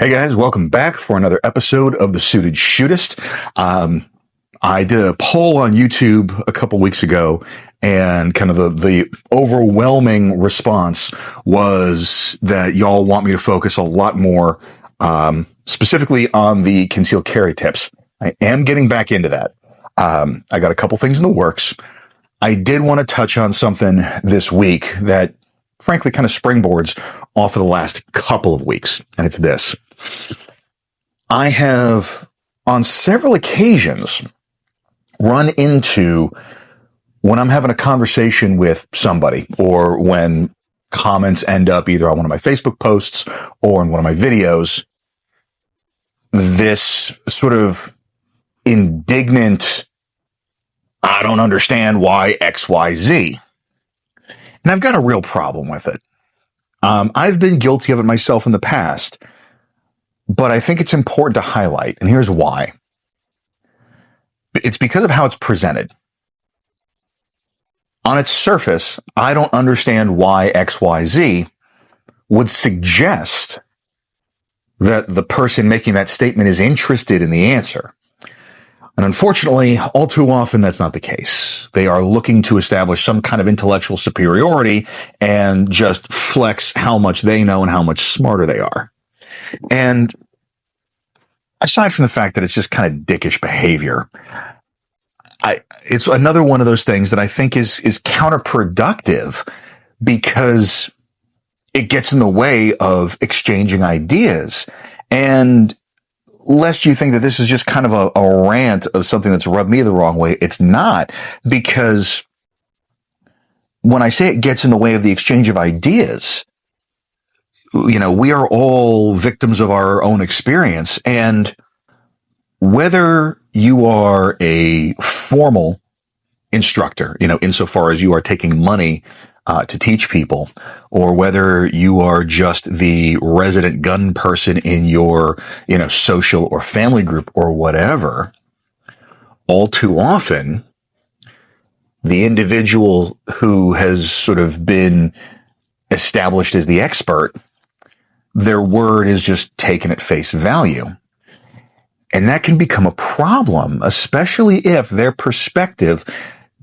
Hey guys, welcome back for another episode of The Suited Shootist. I did a poll on YouTube a couple weeks ago, and kind of the overwhelming response was that y'all want me to focus a lot more, specifically on the concealed carry tips. I am getting back into that. I got a couple things in the works. I did want to touch on something this week that frankly kind of springboards off of the last couple of weeks, and it's this. I have on several occasions run into, when I'm having a conversation with somebody, or when comments end up either on one of my Facebook posts or in one of my videos, this sort of indignant, I don't understand why XYZ. And I've got a real problem with it. I've been guilty of it myself in the past, but I think it's important to highlight, and here's why. It's because of how it's presented. On its surface, I don't understand why XYZ would suggest that the person making that statement is interested in the answer. And unfortunately, all too often, that's not the case. They are looking to establish some kind of intellectual superiority and just flex how much they know and how much smarter they are. And aside from the fact that it's just kind of dickish behavior, it's another one of those things that I think is counterproductive, because it gets in the way of exchanging ideas. And lest you think that this is just kind of a rant of something that's rubbed me the wrong way, it's not, because when I say it gets in the way of the exchange of ideas, we are all victims of our own experience. And whether you are a formal instructor, insofar as you are taking money to teach people, or whether you are just the resident gun person in your, social or family group or whatever, all too often, the individual who has sort of been established as the expert, their word is just taken at face value. And that can become a problem, especially if their perspective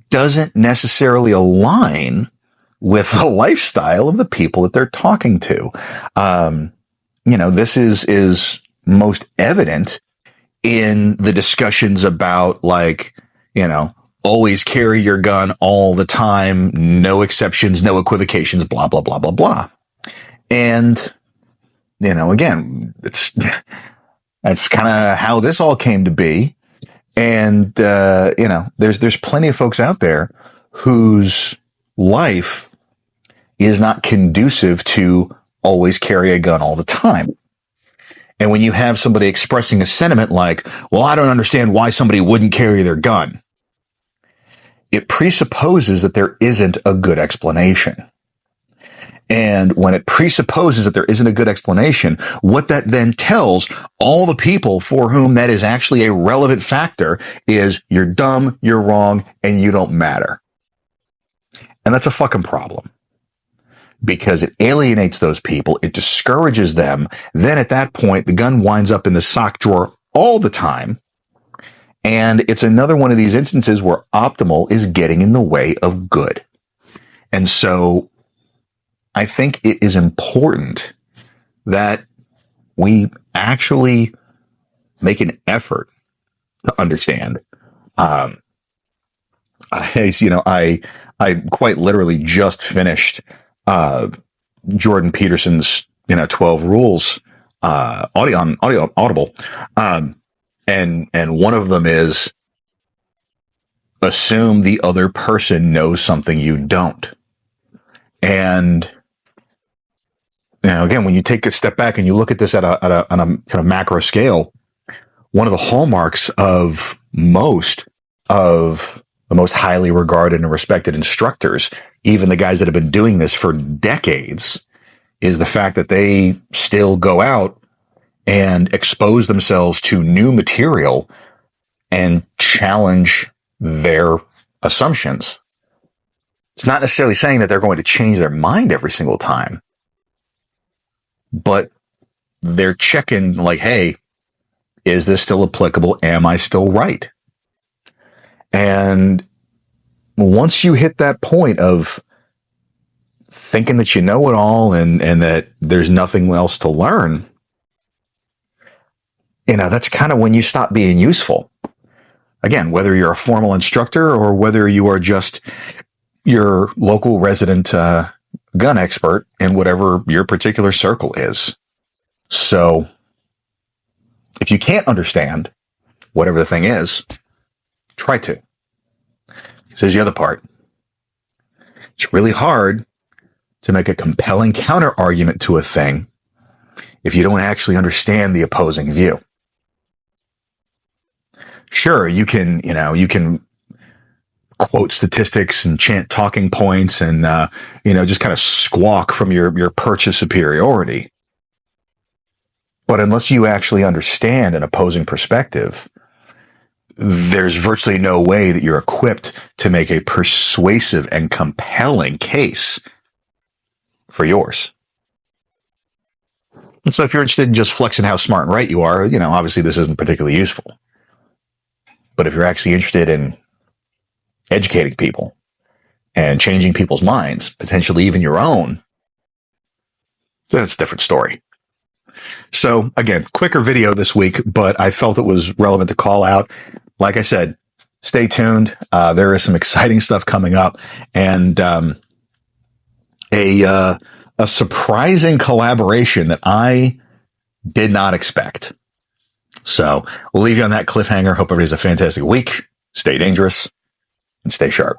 doesn't necessarily align with the lifestyle of the people that they're talking to. This is most evident in the discussions about, always carry your gun all the time, no exceptions, no equivocations, blah, blah, blah, blah, blah. And, again, that's kind of how this all came to be. And, there's plenty of folks out there whose life is not conducive to always carry a gun all the time. And when you have somebody expressing a sentiment like, well, I don't understand why somebody wouldn't carry their gun, it presupposes that there isn't a good explanation. And when it presupposes that there isn't a good explanation, what that then tells all the people for whom that is actually a relevant factor is you're dumb, you're wrong, and you don't matter. And that's a fucking problem, because it alienates those people. It discourages them. Then at that point, the gun winds up in the sock drawer all the time. And it's another one of these instances where optimal is getting in the way of good. And so I think it is important that we actually make an effort to understand. I quite literally just finished Jordan Peterson's 12 rules Audible, and one of them is assume the other person knows something you don't. And again, when you take a step back and you look at this on a kind of macro scale, one of the hallmarks of most of the most highly regarded and respected instructors, even the guys that have been doing this for decades, is the fact that they still go out and expose themselves to new material and challenge their assumptions. It's not necessarily saying that they're going to change their mind every single time, but they're checking like, hey, is this still applicable? Am I still right? And once you hit that point of thinking that you know it all and that there's nothing else to learn, that's kind of when you stop being useful. Again, whether you're a formal instructor or whether you are just your local resident gun expert in whatever your particular circle is. So if you can't understand whatever the thing is, try to. So here's the other part. It's really hard to make a compelling counter argument to a thing if you don't actually understand the opposing view. Sure, you can quote statistics and chant talking points and, just kind of squawk from your perch of superiority. But unless you actually understand an opposing perspective, there's virtually no way that you're equipped to make a persuasive and compelling case for yours. And so if you're interested in just flexing how smart and right you are, obviously this isn't particularly useful. But if you're actually interested in educating people and changing people's minds, potentially even your own, that's a different story. So again, quicker video this week, but I felt it was relevant to call out. Like I said, stay tuned. There is some exciting stuff coming up, and a surprising collaboration that I did not expect. So we'll leave you on that cliffhanger. Hope everybody has a fantastic week. Stay dangerous and stay sharp.